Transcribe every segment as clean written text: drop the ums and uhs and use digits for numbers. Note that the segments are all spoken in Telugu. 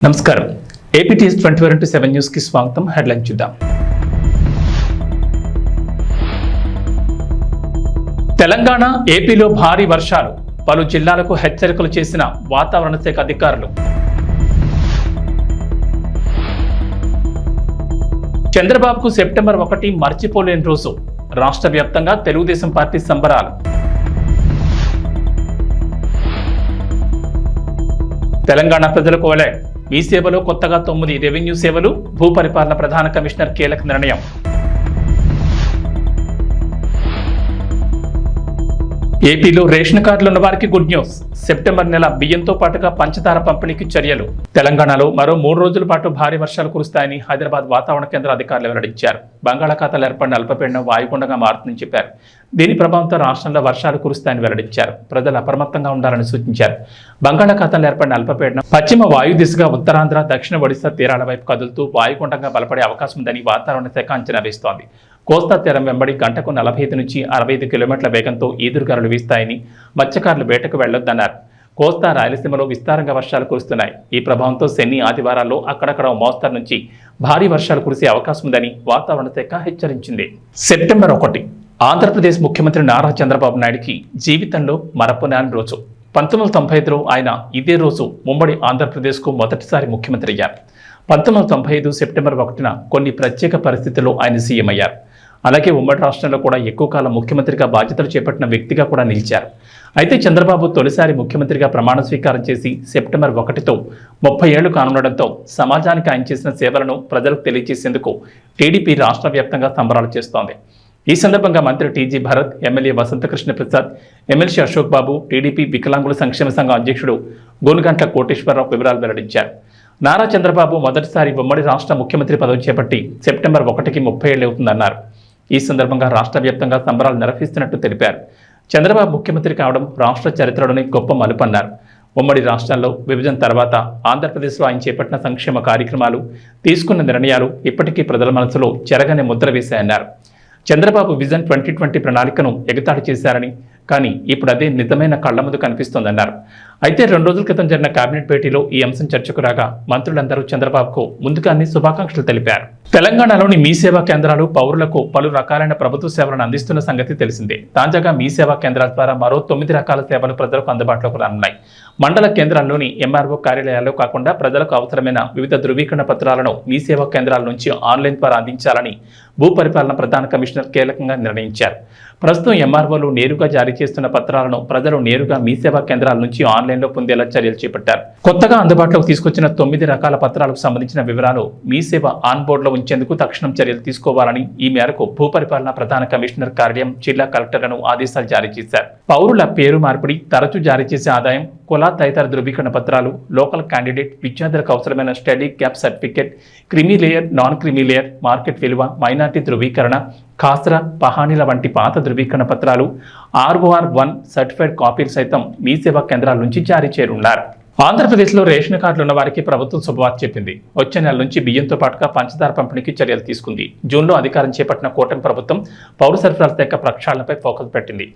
నమస్కారం. ఏపీటీఎస్ 24/7 న్యూస్ కి స్వాగతం. హెడ్లైన్ చూద్దాం. తెలంగాణ, ఏపీలో భారీ వర్షాలు, పలు జిల్లాలకు హెచ్చరికలు చేసిన వాతావరణ శాఖ అధికారులు. చంద్రబాబుకు సెప్టెంబర్ 1 మర్చిపోలేని రోజు. రాష్ట్ర వ్యాప్తంగా తెలుగుదేశం పార్టీ సంబరాలు. తెలంగాణ ప్రజలకు వలె మీ సేవలో కొత్తగా 9 రెవెన్యూ సేవలు, భూపరిపాలన ప్రధాన కమిషనర్ కీలక నిర్ణయం. ఏపీలో రేషన్ కార్డులు ఉన్న వారికి గుడ్ న్యూస్. సెప్టెంబర్ నెల బియ్యంతో పాటుగా పంచదార పంపిణీకి చర్యలు. తెలంగాణలో మరో 3 రోజుల పాటు భారీ వర్షాలు కురుస్తాయని హైదరాబాద్ వాతావరణ కేంద్ర అధికారులు వెల్లడించారు. బంగాళాఖాతంలో ఏర్పడిన అల్పపీడనం వాయుగుండంగా మారుతుందని చెప్పారు. దీని ప్రభావంతో రాష్ట్రంలో వర్షాలు కురుస్తాయని వెల్లడించారు. ప్రజలు అప్రమత్తంగా ఉండాలని సూచించారు. బంగాళాఖాతంలో ఏర్పడిన అల్పపీడనం పశ్చిమ వాయు దిశగా ఉత్తరాంధ్ర, దక్షిణ ఒడిశా తీరాల వైపు కదులుతూ వాయుగుండంగా బలపడే అవకాశం ఉందని వాతావరణ శాఖ అంచనా వేస్తోంది. కోస్తా తీరం వెంబడి గంటకు 45 నుంచి 65 కిలోమీటర్ల వేగంతో ఈదురుగాలులు వీస్తాయని, మత్స్యకారులు వేటకు వెళ్లొద్దన్నారు. కోస్తా, రాయలసీమలో విస్తారంగా వర్షాలు కురుస్తున్నాయి. ఈ ప్రభావంతో శని, ఆదివారాల్లో అక్కడక్కడ మోస్తరు నుంచి భారీ వర్షాలు కురిసే అవకాశం ఉందని వాతావరణ శాఖ హెచ్చరించింది. సెప్టెంబర్ 1 ఆంధ్రప్రదేశ్ ముఖ్యమంత్రి నారా చంద్రబాబు నాయుడికి జీవితంలో మరపురాని రోజు. 1995లో ఆయన ఇదే రోజు ఉమ్మడి ఆంధ్రప్రదేశ్కు మొదటిసారి ముఖ్యమంత్రి అయ్యారు. 1995 సెప్టెంబర్ 1 కొన్ని ప్రత్యేక పరిస్థితుల్లో ఆయన సీఎం అయ్యారు. అలాగే ఉమ్మడి రాష్ట్రంలో కూడా ఎక్కువ కాలం ముఖ్యమంత్రిగా బాధ్యతలు చేపట్టిన వ్యక్తిగా కూడా నిలిచారు. అయితే చంద్రబాబు తొలిసారి ముఖ్యమంత్రిగా ప్రమాణ స్వీకారం చేసి సెప్టెంబర్ 1తో 30 ఏళ్లు కానుండడంతో సమాజానికి ఆయన చేసిన సేవలను ప్రజలకు తెలియజేసేందుకు టీడీపీ రాష్ట్ర వ్యాప్తంగా సంబరాలు చేస్తోంది. ఈ సందర్భంగా మంత్రి TG Bharat, MLA Vasanthakrishna Prasad, MLC Ashok Babu, TDP వికలాంగుల సంక్షేమ సంఘం అధ్యక్షుడు గోనుగంట్ల కోటేశ్వరరావు వివరాలు వెల్లడించారు. నారా చంద్రబాబు మొదటిసారి ఉమ్మడి రాష్ట్ర ముఖ్యమంత్రి పదవి చేపట్టి సెప్టెంబర్ 1కి 30 ఏళ్లు అవుతుందన్నారు. ఈ సందర్భంగా రాష్ట్ర వ్యాప్తంగా సంబరాలు నిర్వహిస్తున్నట్టు తెలిపారు. చంద్రబాబు ముఖ్యమంత్రి కావడం రాష్ట్ర చరిత్రలోని గొప్ప మలుపన్నారు. ఉమ్మడి రాష్ట్రాల్లో విభజన తర్వాత ఆంధ్రప్రదేశ్లో ఆయన చేపట్టిన సంక్షేమ కార్యక్రమాలు, తీసుకున్న నిర్ణయాలు ఇప్పటికీ ప్రజల మనసులో చెరగని ముద్ర వేశాయన్నారు. చంద్రబాబు విజన్ 2020 ప్రణాళికను ఎగతాళి చేశారని, కానీ ఇప్పుడు అదే నిజమైన కళ్ల ముందు కనిపిస్తోందన్నారు. అయితే 2 రోజుల క్రితం జరిగిన కేబినెట్ భేటీలో ఈ అంశం చర్చకు రాగా మంత్రులందరూ చంద్రబాబుకు ముందుగానే శుభాకాంక్షలు తెలిపారు. తెలంగాణలోని మీ సేవా కేంద్రాలు పౌరులకు పలు రకాలైన ప్రభుత్వ సేవలను అందిస్తున్న సంగతి తెలిసిందే. తాజాగా మీ సేవా కేంద్రాల ద్వారా మరో 9 రకాల సేవలు ప్రజలకు అందుబాటులోకి రానున్నాయి. మండల కేంద్రాల్లోని ఎంఆర్ఓ కార్యాలయాల్లో కాకుండా ప్రజలకు అవసరమైన వివిధ ధృవీకరణ పత్రాలను మీ సేవా కేంద్రాల నుంచి ఆన్లైన్ ద్వారా అందించాలని భూపరిపాలన ప్రధాన కమిషనర్ కీలకంగా నిర్ణయించారు. ప్రస్తుతం ఎంఆర్ఓలు నేరుగా జారీ చేస్తున్న పత్రాలను ప్రజలు నేరుగా మీ సేవా కేంద్రాల నుంచి ఆన్లైన్లో పొందేలా చర్యలు చేపట్టారు. కొత్తగా అందుబాటులోకి తీసుకొచ్చిన 9 రకాల పత్రాలకు సంబంధించిన వివరాలు మీ సేవ ఆన్ బోర్డులో ఉంచేందుకు తక్షణం చర్యలు తీసుకోవాలని ఈ మేరకు భూపరిపాలన ప్రధాన కమిషనర్ కార్యాలయం జిల్లా కలెక్టర్లను ఆదేశాలు జారీ చేశారు. పౌరుల పేరు మార్పిడి, తరచూ జారీ చేసే ఆదాయం, కుల తదితర ధృవీకరణ పత్రాలు, లోకల్ క్యాండిడేట్, విద్యార్థులకు అవసరమైన study gap certificate, creamy layer, non creamy layer, market విలువ, మైనార్టీ ధృవీకరణ, ఖాసరా, పహానీల వంటి పాత ధృవీకరణ పత్రాలు, ROR1 సర్టిఫైడ్ కాపీలు సైతం మీ సేవా కేంద్రాల నుంచి జారీ చేయనున్నారు. ఆంధ్రప్రదేశ్లో రేషన్ కార్డులు ఉన్న వారికి ప్రభుత్వం శుభవార్త చెప్పింది. వచ్చే నెల నుంచి బియ్యంతో పాటుగా పంచదార పంపిణీకి చర్యలు తీసుకుంది. జూన్లో అధికారం చేపట్టిన కూటమి ప్రభుత్వం పౌర సరఫరాల శాఖ ప్రక్షాళనపై ఫోకస్ పెట్టింది.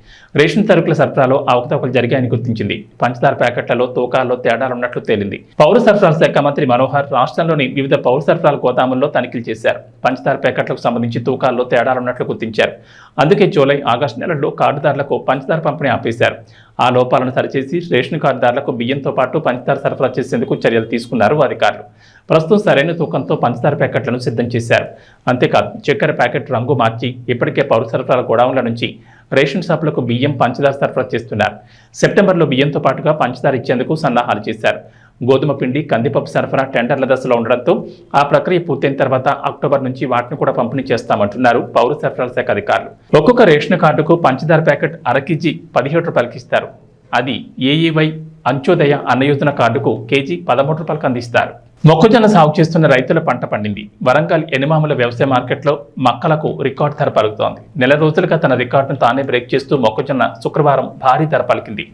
రేషన్ సరుకుల సరఫరాలో అవకతవకలు జరిగాయని గుర్తించింది. పంచదార ప్యాకెట్లలో, తూకాల్లో తేడాలున్నట్లు తేలింది. పౌర సరఫరాల శాఖ మంత్రి మనోహర్ రాష్ట్రంలోని వివిధ పౌర సరఫరాల గోదాముల్లో తనిఖీలు చేశారు. పంచదార ప్యాకెట్లకు సంబంధించి తూకాల్లో తేడాలున్నట్లు గుర్తించారు. అందుకే జూలై, ఆగస్టు నెలల్లో కార్డుదారులకు పంచదార పంపిణీ ఆపేశారు. ఆ లోపాలను సరిచేసి రేషన్ కార్డుదారులకు బియ్యంతో పాటు పంచదార సరఫరా చేసేందుకు చర్యలు తీసుకున్నారు అధికారులు. ప్రస్తుతం సరైన తూకంతో పంచదార ప్యాకెట్లను సిద్ధం చేశారు. అంతేకాదు చక్కెర ప్యాకెట్ రంగు మార్చి ఇప్పటికే పౌర సరఫరాల గోడౌన్ల నుంచి రేషన్ షాపులకు బియ్యం, పంచదార సరఫరా చేస్తున్నారు. సెప్టెంబర్లో బియ్యంతో పాటుగా పంచదార ఇచ్చేందుకు సన్నాహాలు చేశారు. గోధుమ పిండి, కందిపప్పు సరఫరా టెండర్ల దశలో ఉండడంతో ఆ ప్రక్రియ పూర్తయిన తర్వాత అక్టోబర్ నుంచి వాటిని కూడా పంపిణీ చేస్తామంటున్నారు పౌర సరఫరాల శాఖ అధికారులు. ఒక్కొక్క రేషన్ కార్డుకు పంచదార ప్యాకెట్ 1/2 కేజీ 17 రూపాయలకి ఇస్తారు. అది ఏఈవై అంత్యోదయ అన్నయోజన కార్డుకు కేజీ 13 రూపాయలకు అందిస్తారు. మొక్కజొన్న సాగు చేస్తున్న రైతుల పంట పండింది. వరంగల్ ఎనిమాముల వ్యవసాయ మార్కెట్లో మక్కలకు రికార్డు ధర పలుకుతోంది. నెల రోజులుగా తన రికార్డును తానే బ్రేక్ చేస్తూ మొక్కజొన్న శుక్రవారం భారీ ధర పలికింది.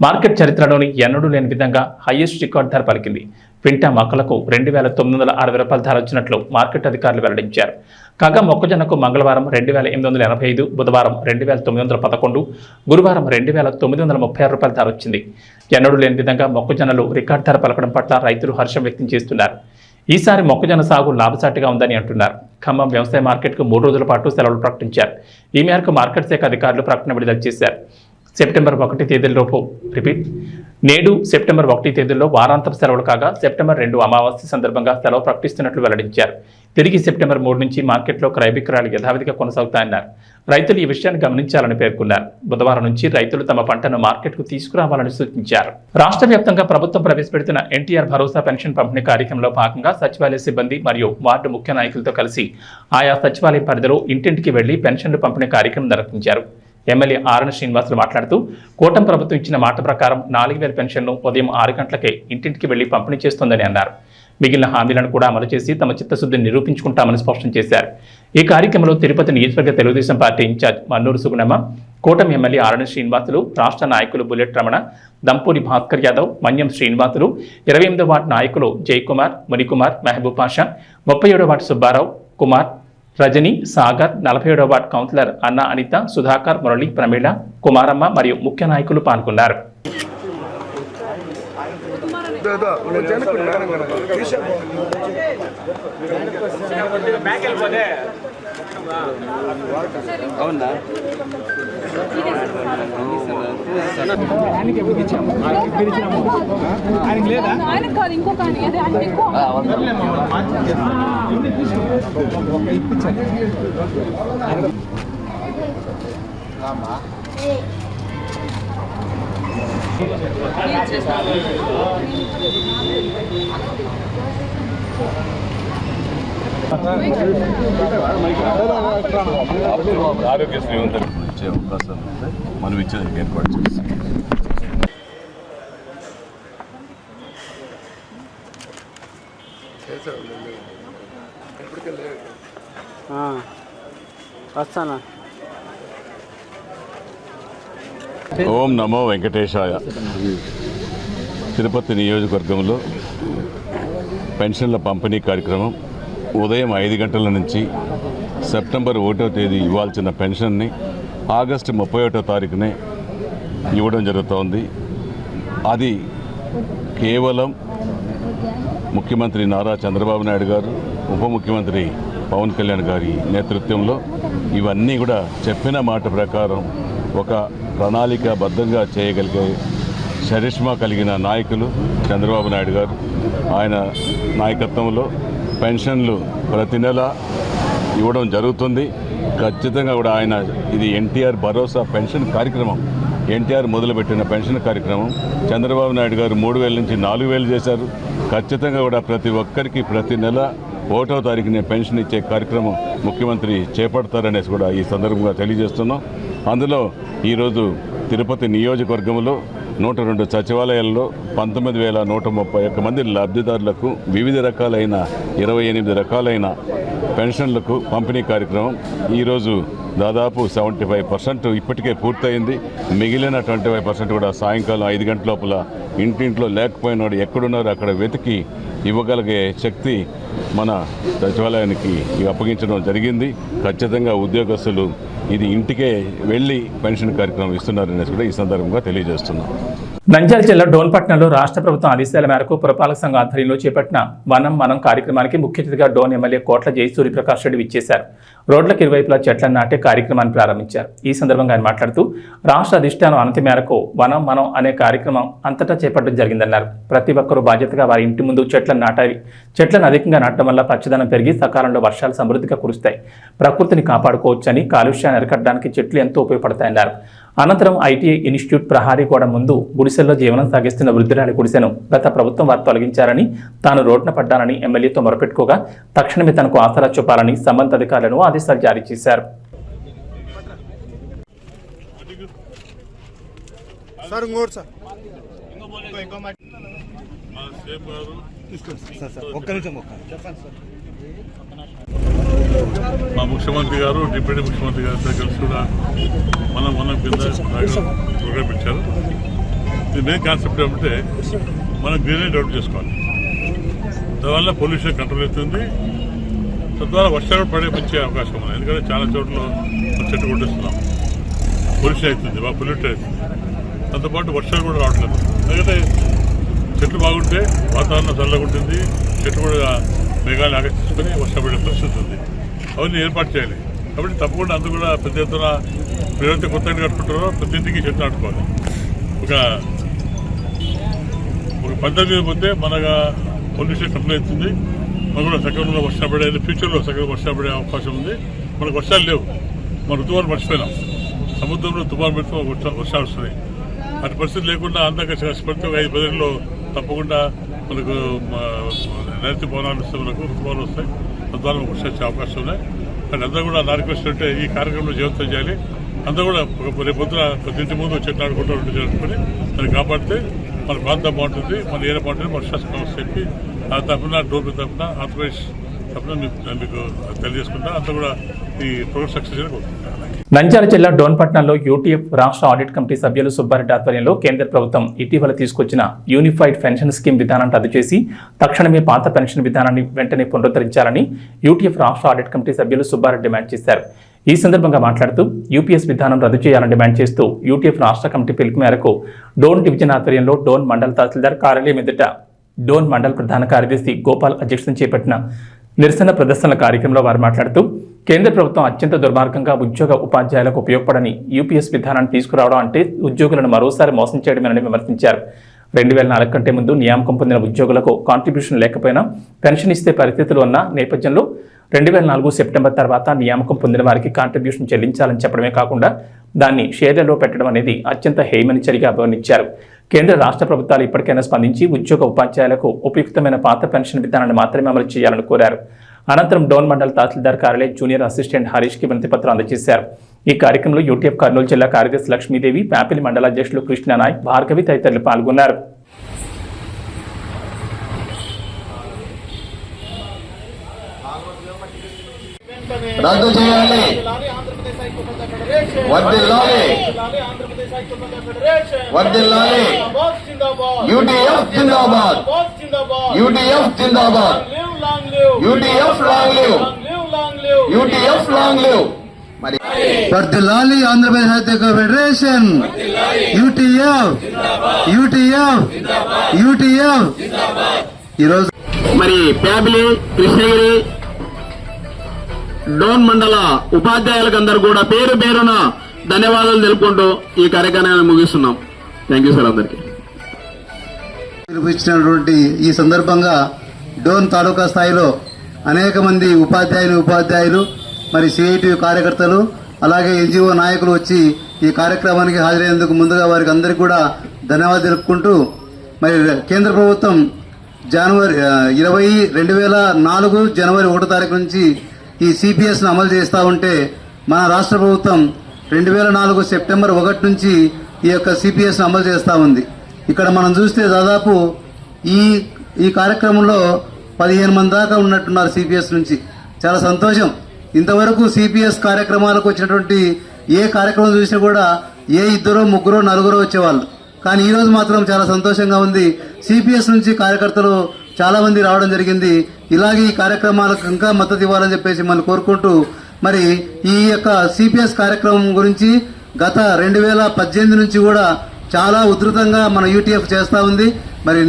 మార్కెట్ చరిత్రలోని ఎన్నడూ లేని విధంగా హైయెస్ట్ రికార్డు ధర పలికింది. క్వింటా మొక్కలకు 2,960 రూపాయల ధర వచ్చినట్లు మార్కెట్ అధికారులు వెల్లడించారు. కాగా మొక్కజొన్నకు మంగళవారం 2,885, బుధవారం 2,911, గురువారం 2,936 రూపాయల ధర వచ్చింది. ఎన్నడూ లేని విధంగా మొక్కజొన్నలు రికార్డు ధర పలకడం పట్ల రైతులు హర్షం వ్యక్తం చేస్తున్నారు. ఈసారి మొక్కజొన్న సాగు లాభసాటిగా ఉందని అంటున్నారు. ఖమ్మం వ్యవసాయ మార్కెట్కు 3 రోజుల పాటు సెలవులు ప్రకటించారు. ఈ మేరకు మార్కెట్ శాఖ అధికారులు ప్రకటన విడుదల చేశారు. సెప్టెంబర్ 1 తేదీలోపు నేడు సెప్టెంబర్ 1 తేదీల్లో వారాంతపు సెలవులు కాగా సెప్టెంబర్ 2 అమావాస్య సందర్భంగా సెలవు ప్రకటిస్తున్నట్లు వెల్లడించారు. తిరిగి సెప్టెంబర్ 3 నుంచి మార్కెట్లో క్రయ విక్రయాలు యథావిధిగా కొనసాగుతాయన్నారు. రైతులు ఈ విషయాన్ని గమనించాలని పేర్కొన్నారు. బుధవారం నుంచి రైతులు తమ పంటను మార్కెట్కు తీసుకురావాలని సూచించారు. రాష్ట్ర వ్యాప్తంగా ప్రభుత్వం ప్రవేశపెడుతున్న ఎన్టీఆర్ భరోసా పెన్షన్ పంపిణీ కార్యక్రమంలో భాగంగా సచివాలయ సిబ్బంది మరియు వార్డు ముఖ్య నాయకులతో కలిసి ఆయా సచివాలయ పరిధిలో ఇంటింటికి వెళ్లి పెన్షన్లు పంపిణీ కార్యక్రమం నిర్వహించారు. ఎమ్మెల్యే ఆర్ఎన్ శ్రీనివాసులు మాట్లాడుతూ కూటమి ప్రభుత్వం ఇచ్చిన మాట ప్రకారం 4,000 పెన్షన్ను ఉదయం 6 గంటలకే ఇంటింటికి వెళ్లి పంపిణీ చేస్తోందని అన్నారు. మిగిలిన హామీలను కూడా అమలు చేసి తమ చిత్తశుద్ధిని నిరూపించుకుంటామని స్పష్టం చేశారు. ఈ కార్యక్రమంలో తిరుపతి నియోజకవర్గ తెలుగుదేశం పార్టీ ఇన్ఛార్జ్ మన్నూరు సుగుణమ్మ, కూటమి ఎమ్మెల్యే ఆర్ఎన్ శ్రీనివాసులు, రాష్ట్ర నాయకులు బుల్లెట్ రమణ, దంపూరి భాస్కర్ యాదవ్, మన్యం శ్రీనివాసులు, 28వ వార్డు నాయకులు జయకుమార్, మునికుమార్, మహబూబ్ పాషా, 37వ వార్డు సుబ్బారావు, కుమార్, రజని, సాగర్, 47వ వార్డు కౌన్సిలర్ అన్న అనిత, సుధాకర్, మురళి, ప్రమీళ, కుమారమ్మ మరియు ముఖ్య నాయకులు పాల్గొన్నారు. ఆరోగ్యశ్రీ ఇచ్చే అవకాశాలు ఉంటాయి. మనం ఇచ్చేదానికి ఏర్పాటు చేస్తాం. వస్తానా. ఓం నమో వెంకటేశాయ. తిరుపతి నియోజకవర్గంలో పెన్షన్ల పంపిణీ కార్యక్రమం ఉదయం 5 గంటల నుంచి సెప్టెంబర్ 1వ తేదీ ఇవ్వాల్సిన పెన్షన్ని ఆగస్టు 31వ తారీఖునే ఇవ్వడం జరుగుతోంది. అది కేవలం ముఖ్యమంత్రి నారా చంద్రబాబు నాయుడు గారు, ఉప ముఖ్యమంత్రి పవన్ కళ్యాణ్ గారి నేతృత్వంలో ఇవన్నీ కూడా చెప్పిన మాట ప్రకారం ఒక ప్రణాళికాబద్ధంగా చేయగలిగే చరిష్మా కలిగిన నాయకులు చంద్రబాబు నాయుడు గారు. ఆయన నాయకత్వంలో పెన్షన్లు ప్రతి నెల ఇవ్వడం జరుగుతుంది. ఖచ్చితంగా కూడా ఆయన ఇది ఎన్టీఆర్ భరోసా పెన్షన్ కార్యక్రమం, ఎన్టీఆర్ మొదలుపెట్టిన పెన్షన్ కార్యక్రమం. చంద్రబాబు నాయుడు గారు 3,000 నుంచి 4,000 చేశారు. ఖచ్చితంగా కూడా ప్రతి ఒక్కరికి ప్రతి నెల 1వ తారీఖునే పెన్షన్ ఇచ్చే కార్యక్రమం ముఖ్యమంత్రి చేపడతారనేసి కూడా ఈ సందర్భంగా తెలియజేస్తున్నాం. అందులో ఈరోజు తిరుపతి నియోజకవర్గంలో 102 సచివాలయాల్లో 19,131 మంది లబ్ధిదారులకు వివిధ రకాలైన 28 రకాలైన పెన్షన్లకు పంపిణీ కార్యక్రమం ఈరోజు దాదాపు 75% ఇప్పటికే పూర్తయింది. మిగిలిన 25% కూడా సాయంకాలం 5 గంటల లోపల ఇంటింట్లో లేకపోయినాడు ఎక్కడున్నారో అక్కడ వెతికి ఇవ్వగలిగే శక్తి మన సచివాలయానికి అప్పగించడం జరిగింది. ఖచ్చితంగా ఉద్యోగస్తులు ఇది ఇంటికే వెళ్ళి పెన్షన్ కార్యక్రమం ఇస్తున్నారనేసి కూడా ఈ సందర్భంగా తెలియజేస్తున్నాం. నంద్యాల జిల్లా డోన్పట్నంలో రాష్ట్ర ప్రభుత్వం ఆదేశాల మేరకు పురపాలక సంఘ ఆధ్వర్యంలో చేపట్టిన వనం మనం కార్యక్రమానికి ముఖ్య అతిథిగా డోన్ ఎమ్మెల్యే కోట్ల జయసూర్యప్రకాష్ రెడ్డి విచ్చేశారు. రోడ్లకు ఇరువైపులా చెట్లను నాటే కార్యక్రమాన్ని ప్రారంభించారు. ఈ సందర్భంగా ఆయన మాట్లాడుతూ రాష్ట్ర అధిష్టానం అనతి మేరకు వనం మనం అనే కార్యక్రమం అంతటా చేపట్టడం జరిగిందన్నారు. ప్రతి ఒక్కరూ బాధ్యతగా వారి ఇంటి ముందు చెట్లను నాటాలి. చెట్లను అధికంగా నాటడం వల్ల పచ్చదనం పెరిగి సకాలంలో వర్షాలు సమృద్ధిగా కురుస్తాయి. ప్రకృతిని కాపాడుకోవచ్చని, కాలుష్యాన్ని అరికట్టడానికి చెట్లు ఎంతో ఉపయోగపడతాయన్నారు. అనంతరం ఐటీఐ ఇన్స్టిట్యూట్ ప్రహారీగూడ ముందు గుడిసెల్లో జీవనం సాగిస్తున్న వృద్ధురాలి గుడిసెను గత ప్రభుత్వం వారు తొలగించారని, తాను రోడ్డున పడ్డానని ఎమ్మెల్యేతో మొరపెట్టుకోగా తక్షణమే తనకు ఆసరా చూపాలని సంబంధిత అధికారులను ఆదేశాలు జారీ చేశారు. మా ముఖ్యమంత్రి గారు, డిప్యూటీ ముఖ్యమంత్రి గారితో కలిసి కూడా మనం కింద ప్రోగ్రామ్ ఇచ్చారు. ఇది మెయిన్ కాన్సెప్ట్ ఏమంటే మనం గ్రీనరీ డెవలప్ చేసుకోవాలి. దానివల్ల పొల్యూషన్ కంట్రోల్ అవుతుంది. తద్వారా వర్షాలు పడే మంచి అవకాశం ఉంది. ఎందుకంటే చాలా చోట్ల చెట్టు కొట్టేస్తున్నాం, పొల్యూషన్ అవుతుంది, బాగా పొల్యూట్ అవుతుంది. దాంతోపాటు వర్షాలు కూడా రావట్లేదు. ఎందుకంటే చెట్లు బాగుంటే వాతావరణం చల్లగా ఉంటుంది, చెట్లు కూడా మేఘాలు ఆకర్షించుకొని వర్షం పడే పరిస్థితి ఉంది. అవన్నీ ఏర్పాటు చేయాలి. కాబట్టి తప్పకుండా అందరూ కూడా పెద్ద ఎత్తున ఎవరైతే కొత్త ఇంటి కట్టుకుంటారో ప్రతి ఇంటికి చెట్లు నాటుకోవాలి. ఒక పద్ధతి పోతే మనగా పొల్యూషన్ కంట్రోల్ అవుతుంది. మనకు కూడా సకాలంలో వర్షం పడే, ఫ్యూచర్లో సకాలంలో వర్షం పడే అవకాశం ఉంది. మనకు వర్షాలు లేవు, మన ఋతువాన్ని మర్చిపోయినాం. సముద్రంలో తుఫాను పెడితే వర్షాలు వస్తున్నాయి. అటు పరిస్థితి లేకుండా అంతా కష్టపడితే 5-10 ఏళ్ళలో తప్పకుండా మనకు నైరుతి పవనాలు వస్తే మనకు ఋతువాలు వస్తాయి. తద్వారా మనకు వర్షం వచ్చే అవకాశం ఉన్నాయి. కానీ అందరూ కూడా నా రిక్వెస్ట్ అంటే ఈ కార్యక్రమంలో జీవితం చేయాలి. అందరూ కూడా రేపు పొద్దున ప్రతి ఇంటి ముందు చెట్లు ఆడుకుంటూ జరుపుకొని దాన్ని కాపాడితే మన ప్రాంతం బాగుంటుంది, మన ఏరియా బాగుంటుంది, మన శాసన చెప్పి ఆ తరఫున డోర్ తరఫున ఆంధ్రప్రదేశ్ తరఫున మీకు తెలియజేసుకుంటా అంతా కూడా ఈ ప్రోగ్రామ్ సక్సెస్ కోరుకుంటున్నాను. నంద్యాల జిల్లా డోన్పట్నంలో యూటీఎఫ్ రాష్ట్ర ఆడిట్ కమిటీ సభ్యులు సుబ్బారెడ్డి ఆధ్వర్యంలో కేంద్ర ప్రభుత్వం ఇటీవల తీసుకొచ్చిన యూనిఫైడ్ పెన్షన్ స్కీమ్ విధానాన్ని రద్దు చేసి తక్షణమే పాత పెన్షన్ విధానాన్ని వెంటనే పునరుద్ధరించాలని యూటీఎఫ్ రాష్ట్ర ఆడిట్ కమిటీ సభ్యులు సుబ్బారెడ్డి డిమాండ్ చేశారు. ఈ సందర్భంగా మాట్లాడుతూ యూపీఎస్ విధానం రద్దు చేయాలని డిమాండ్ చేస్తూ యూటీఎఫ్ రాష్ట్ర కమిటీ పిలుపు మేరకు డోన్ డివిజన్ ఆధ్వర్యంలో డోన్ మండల తహసీల్దార్ కార్యాలయం ఎదుట డోన్ మండల ప్రధాన కార్యదర్శి గోపాల్ అధ్యక్షతన చేపట్టిన నిరసన ప్రదర్శనల కార్యక్రమంలో వారు మాట్లాడుతూ కేంద్ర ప్రభుత్వం అత్యంత దుర్మార్గంగా ఉద్యోగ ఉపాధ్యాయులకు ఉపయోగపడని యూపీఎస్ విధానాన్ని తీసుకురావడం అంటే ఉద్యోగులను మరోసారి మోసం చేయడమేనని విమర్శించారు. 2004 కంటే ముందు నియామకం పొందిన ఉద్యోగులకు కాంట్రిబ్యూషన్ లేకపోయినా పెన్షన్ ఇస్తే పరిస్థితులు ఉన్న నేపథ్యంలో 2004 సెప్టెంబర్ తర్వాత నియామకం పొందిన వారికి కాంట్రిబ్యూషన్ చెల్లించాలని చెప్పడమే కాకుండా దాన్ని షేర్లలో పెట్టడం అనేది అత్యంత హేయమని చర్యగా అభివర్ణించారు. కేంద్ర రాష్ట్ర ప్రభుత్వాలు ఇప్పటికైనా స్పందించి ఉద్యోగ ఉపాధ్యాయులకు ఉపయుక్తమైన పాత పెన్షన్ విధానాన్ని మాత్రమే అమలు చేయాలని కోరారు. అనంతరం డోన్ మండల తహసీల్దార్ కార్యాలయ జూనియర్ అసిస్టెంట్ హరీష్కి వినతి పత్రం అందజేశారు. ఈ కార్యక్రమంలో యూటీఎఫ్ కర్నూలు జిల్లా కార్యదర్శి లక్ష్మీదేవి, ప్యాపిలి మండల అధ్యక్షులు కృష్ణనాయక్, భార్గవి తదితరులు పాల్గొన్నారు. రద్దు చేయాలి, వర్ధిల్లాలి, వర్ధిల్లాలి. యూటీఎఫ్ జిందాబాద్, యూటీఎఫ్ జిందాబాద్, UTF long live, UTF long live. మరి వర్ధిల్లాలి ఆంధ్రప్రదేశ్ సాహిత్య ఫెడరేషన్, యూటీఎఫ్, యూటీఎఫ్, యూటీఎఫ్. ఈరోజు మరి ప్యాబిలి, కృష్ణగిరి, డోన్ మండల ఉపాధ్యాయులకు అందరూ కూడా పేరు పేరున ధన్యవాదాలు తెలుపుకుంటూ ఈ కార్యక్రమాన్ని ముగిస్తున్నాం. Thank you sir. అందరికీ పిలిపించినటువంటి ఈ సందర్భంగా డోన్ తాలూకా స్థాయిలో అనేక మంది ఉపాధ్యాయులు మరి సిఐటి కార్యకర్తలు అలాగే ఎన్జిఓ నాయకులు వచ్చి ఈ కార్యక్రమానికి హాజరైనందుకు ముందుగా వారికి అందరికీ కూడా ధన్యవాదాలు తెలుపుకుంటూ మరి కేంద్ర ప్రభుత్వం జనవరి 2004 జనవరి 1వ తారీఖు నుంచి ఈ సిపిఎస్ను అమలు చేస్తూ ఉంటే మన రాష్ట్ర ప్రభుత్వం 2004 సెప్టెంబర్ 1 నుంచి ఈ యొక్క సిపిఎస్ను అమలు చేస్తూ ఉంది. ఇక్కడ మనం చూస్తే దాదాపు ఈ కార్యక్రమంలో 15 మంది దాకా ఉన్నట్టున్నారు సిపిఎస్ నుంచి. చాలా సంతోషం. ఇంతవరకు సిపిఎస్ కార్యక్రమాలకు వచ్చినటువంటి ఏ కార్యక్రమం చూసినా కూడా ఏ 2, 3, 4 వచ్చేవాళ్ళు. కానీ ఈరోజు మాత్రం చాలా సంతోషంగా ఉంది. సిపిఎస్ నుంచి కార్యకర్తలు చాలా మంది రావడం జరిగింది. ఇలాగే ఈ కార్యక్రమాలకు ఇంకా మద్దతు ఇవ్వాలని చెప్పేసి మనం కోరుకుంటూ మరి ఈ యొక్క సిపిఎస్ కార్యక్రమం గురించి గత 2018 నుంచి కూడా చాలా ఉధృతంగా మన యూటీఎఫ్ చేస్తూ ఉంది. మరి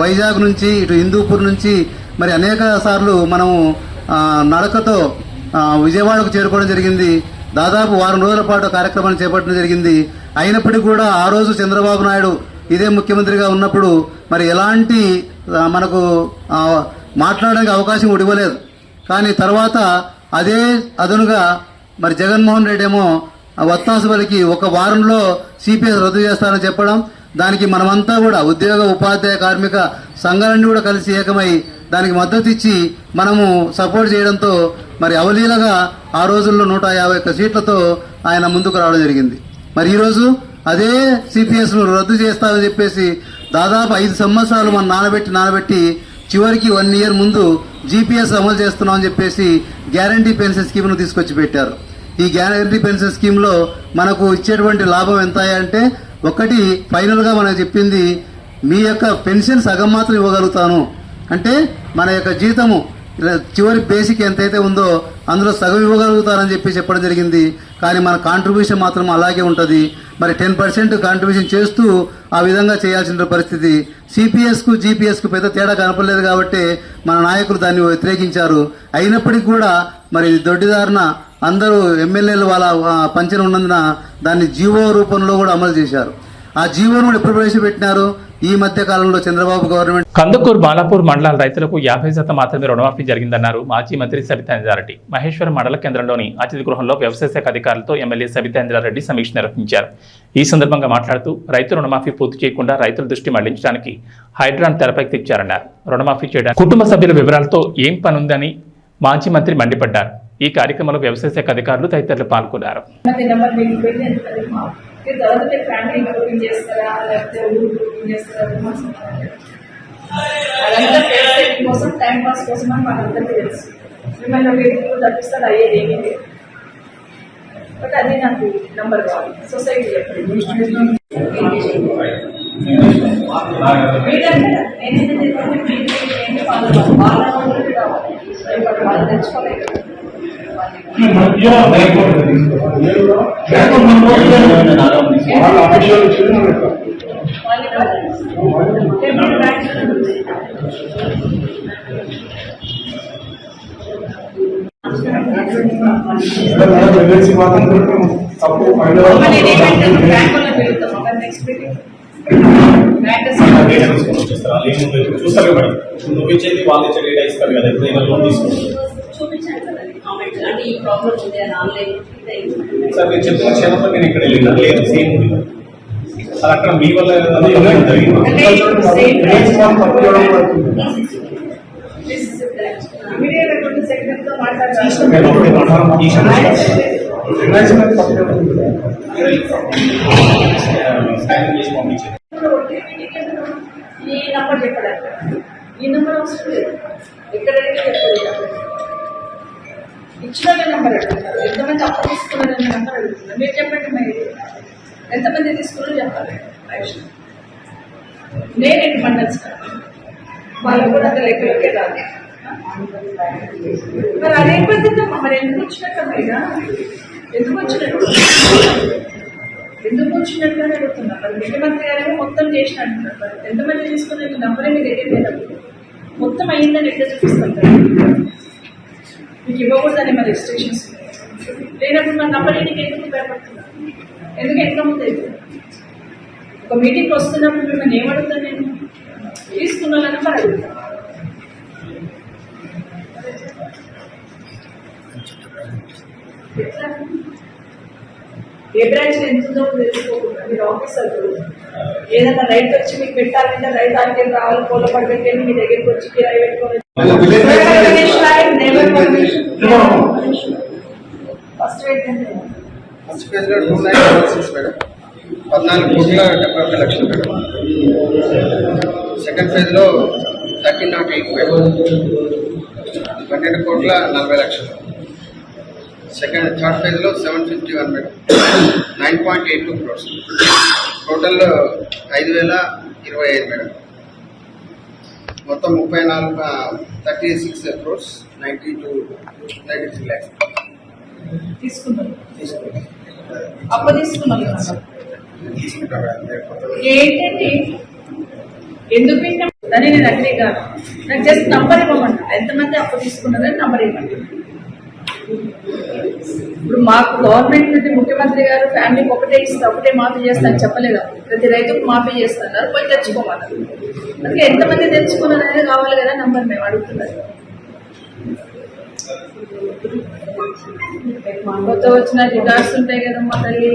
వైజాగ్ నుంచి ఇటు హిందూపూర్ నుంచి మరి అనేక సార్లు మనము నడకతో విజయవాడకు చేరుకోవడం జరిగింది. దాదాపు 1 వారం రోజుల పాటు కార్యక్రమాన్ని చేపట్టడం జరిగింది. అయినప్పటికీ కూడా ఆ రోజు చంద్రబాబు నాయుడు ఇదే ముఖ్యమంత్రిగా ఉన్నప్పుడు మరి ఎలాంటి మనకు మాట్లాడడానికి అవకాశం ఇవ్వలేదు. కానీ తర్వాత అదే అదనుగా మరి జగన్మోహన్ రెడ్డి ఏమో వత్తాసు పలికి 1 వారంలో సిపిఎస్ రద్దు చేస్తారని చెప్పడం, దానికి మనమంతా కూడా ఉద్యోగ ఉపాధ్యాయ కార్మిక సంఘాలన్నీ కూడా కలిసి ఏకమై దానికి మద్దతు ఇచ్చి మనము సపోర్ట్ చేయడంతో మరి అవలీలగా ఆ రోజుల్లో 151 సీట్లతో ఆయన ముందుకు రావడం జరిగింది. మరి ఈరోజు అదే సిపిఎస్ను రద్దు చేస్తామని చెప్పేసి దాదాపు 5 సంవత్సరాలు మనం నానబెట్టి చివరికి 1 ఇయర్ ముందు జీపీఎస్ అమలు చేస్తున్నామని చెప్పేసి గ్యారంటీ పెన్షన్ స్కీమ్ను తీసుకొచ్చి పెట్టారు. ఈ గ్యారంటీ పెన్షన్ స్కీమ్లో మనకు ఇచ్చేటువంటి లాభం ఎంత అంటే ఒకటి ఫైనల్గా మనకు చెప్పింది మీ యొక్క పెన్షన్ సగం మాత్రం ఇవ్వగలుగుతాను అంటే మన యొక్క జీతము చివరి బేసిక్ ఎంతైతే ఉందో అందులో సగం ఇవ్వగలుగుతారని చెప్పడం జరిగింది. కానీ మన కాంట్రిబ్యూషన్ మాత్రం అలాగే ఉంటుంది. మరి 10% కాంట్రిబ్యూషన్ చేస్తూ ఆ విధంగా చేయాల్సిన పరిస్థితి. సిపిఎస్కు జీపీఎస్కు పెద్ద తేడా కనపడలేదు కాబట్టి మన నాయకులు దాన్ని వ్యతిరేకించారు. అయినప్పటికీ కూడా మరి దొడ్డిదారిన అందరూ ఎమ్మెల్యేలు వాళ్ళ పంచన ఉన్నందున దాన్ని జీవో రూపంలో కూడా అమలు చేశారు. ఆ జీవోను కూడా ఎప్పుడు ప్రవేశపెట్టినారు? ఈ మధ్య కాలంలో చంద్రబాబు గవర్నమెంట్. కందుకూరు బాలాపూర్ మండలాల రైతులకు 50% మాత్రమే రుణమాఫీ జరిగిందన్నారు మాజీ మంత్రి సబితా ఇంద్రారెడ్డి. మహేశ్వరం మండల కేంద్రంలోని అతిథి గృహంలో వ్యవసాయ శాఖ అధికారులతో ఎమ్మెల్యే సబితా ఇంద్రారెడ్డి సమీక్ష నిర్వహించారు. ఈ సందర్భంగా మాట్లాడుతూ రైతు రుణమాఫీ పూర్తి చేయకుండా రైతుల దృష్టి మళ్లించడానికి హైడ్రాన్ తెరపైకి తెచ్చారన్నారు. రుణమాఫీ చేయడానికి కుటుంబ సభ్యుల వివరాలతో ఏం పనుందని మాజీ మంత్రి మండిపడ్డారు. ఈ కార్యక్రమంలో వ్యవసాయ శాఖ అధికారులు తదితరులు పాల్గొన్నారు. ఫ్యామిలీ బుకింగ్ చేస్తారా లేకపోతే ఊరు బుకింగ్ చేస్తారా అదంతా ఫేస్ కోసం టైం పాస్ కోసం అని మనందరికీ తెలుసు. మిమ్మల్ని వేదికలు తప్పిస్తారు అయ్యేది ఏమీ లేదు. బట్ అది నాకు నంబర్ కావాలి సొసైటీ వాళ్ళు తెచ్చుకోలేదు. చూస్తారు మేడం, చూపించేది వాళ్ళు డేటా ఇస్తారు కదా, ఎప్పుడైనా లోన్ తీసుకుంటారు సార్. మీరు చెప్తున్న క్షేమంలో నేను ఇక్కడ వెళ్ళినా లేదు, సేమ్ ఉంది సార్. అక్కడ మీ వల్ల ఈ నంబర్ చెప్పడానికి ఈ నెంబర్ అవసరం లేదు. ఎక్కడైనా చెప్పలేదు. ఇచ్చిన నెంబర్ అడుగుతున్నారు. ఎంతమంది అప్పు తీసుకున్నారనే నెంబర్ అడుగుతున్నారు. మీరు చెప్పండి, మరి ఎంతమంది తీసుకున్నారో చెప్పాలి. నేను 8 మండల్స్ వాళ్ళకు కూడా అంత లెక్కలోకే రాదు. మరి అదేం పద్ధతమ్మా? మరి ఎందుకు వచ్చినట్టమ్మా? ఎందుకు వచ్చినట్టు అని అడుగుతున్నారు. మరి ముఖ్యమంత్రి గారేమో మొత్తం చేసిన అంటున్నారు. మరి ఎంతమంది తీసుకున్న నంబరే మీ దగ్గర లేనప్పుడు మొత్తం అయ్యిందని ఎట్లా చూపిస్తారు? మీకు ఇవ్వకూడదని మరి రిజిస్ట్రేషన్స్ లేనప్పుడు మన నంబర్ ఇంటికి ఎందుకు భయపడుతున్నారు? ఎందుకు ఎట్లా ముందు అవుతుంది? ఒక మీటింగ్కి వస్తున్నప్పుడు మిమ్మల్ని ఏమడుగుతాను? నేను తీసుకున్న నంబర్ అడుగుతాను. ఏ బ్రాంచ్ ఎంత ఉందో తెలుసుకోకుండా మీరు ఆఫీసర్లు ఏదైనా రైట్ వచ్చి మీకు పెట్టాలంటే రైట్ ఆర్కే రావాలి, పూల పడిపెట్టండి, మీ దగ్గరికి వచ్చి కిరాయి పెట్టుకోవాలి. ఫస్ట్ ఫేజ్ లో 2916 మేడం, 14,70,00,000 మేడం. సెకండ్ ఫేజ్ లో 1308 మేడం, 12,40,00,000. థర్డ్ ఫేజ్ లో 751 మేడం, 9.82 crores. Total 5,025 madam. మొత్తం 36 crores 93 lakhs తీసుకున్నాను. అప్పు తీసుకున్నాను ఏంటండి? ఎందుకు దాన్ని నేను అగ్రీ కాదు. నాకు జస్ట్ నంబర్ ఇవ్వమంట. ఎంతమంది అప్పు తీసుకున్నారని నంబర్ ఇవ్వండి. ఇప్పుడు మాకు గవర్నమెంట్ నుండి ముఖ్యమంత్రి గారు ఫ్యామిలీకి ఒకటే మాఫీ చేస్తాను చెప్పలేదా? ప్రతి రైతుకు మాఫీ చేస్తున్నారు, పోయి తెచ్చుకోమన్నారు. అందుకే ఎంతమంది తెచ్చుకున్నారు అనేది కావాలి కదా నంబర్. మేము అడుగుతున్నారు. కొత్త వచ్చిన రికార్డ్స్ ఉంటాయి కదమ్మా తల్లి,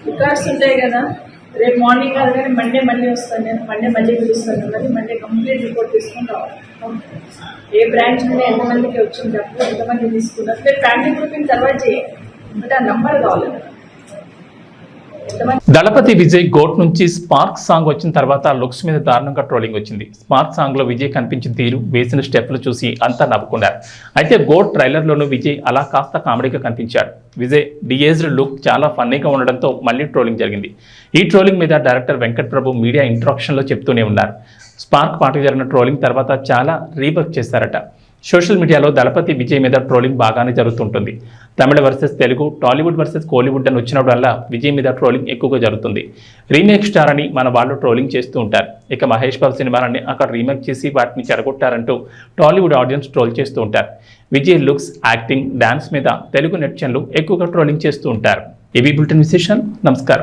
రికార్డ్స్ ఉంటాయి కదా. రేపు మార్నింగ్ కాదు కానీ మండే మళ్ళీ వస్తాను నేను. మండే మళ్ళీ పిలుస్తాను. మండే కంప్లీట్ రిపోర్ట్ తీసుకుని రావాలి. ఏ బ్రాంచ్ నుండి ఎంతమందికి వచ్చింది అప్పుడు, ఎంతమంది తీసుకున్నారు. మీరు ఫ్యామిలీ గ్రూపింగ్ తర్వాత చేయండి. అంటే ఆ నంబర్ కావాలి. దళపతి విజయ్ గోట్ నుంచి స్పార్క్ సాంగ్ వచ్చిన తర్వాత లుక్స్ మీద దారుణంగా ట్రోలింగ్ వచ్చింది. స్పార్క్ సాంగ్ లో విజయ్ కనిపించిన తీరు, వేసిన స్టెప్లు చూసి అంతా నవ్వుకున్నారు. అయితే గోట్ ట్రైలర్ లోనూ విజయ్ అలా కాస్త కామెడీగా కనిపించాడు. విజయ్ డిఏజ్డ్ లుక్ చాలా ఫన్నీగా ఉండడంతో మళ్ళీ ట్రోలింగ్ జరిగింది. ఈ ట్రోలింగ్ మీద డైరెక్టర్ వెంకట్ ప్రభు మీడియా ఇంట్రాక్షన్ లో చెప్తూనే ఉన్నారు. స్పార్క్ పాటకు జరిగిన ట్రోలింగ్ తర్వాత చాలా రీవర్క్ చేశారట. సోషల్ మీడియాలో దళపతి విజయ్ మీద ట్రోలింగ్ బాగానే జరుగుతుంటుంది. తమిళ వర్సెస్ తెలుగు, టాలీవుడ్ వర్సెస్ కోలీవుడ్ అని వచ్చినప్పుడల్లా విజయ్ మీద ట్రోలింగ్ ఎక్కువగా జరుగుతుంది. రీమేక్ స్టార్ అని మన వాళ్ళు ట్రోలింగ్ చేస్తూ ఉంటారు. ఇక మహేష్ బాబు సినిమాలన్నీ అక్కడ రీమేక్ చేసి వాటిని చెడగొట్టారంటూ టాలీవుడ్ ఆడియన్స్ ట్రోల్ చేస్తూ ఉంటారు. విజయ్ లుక్స్, యాక్టింగ్, డాన్స్ మీద తెలుగు నెటిజన్లు ఎక్కువగా ట్రోలింగ్ చేస్తూ ఉంటారు. ఇవి బులెటిన్ విశేషాలు. నమస్కారం.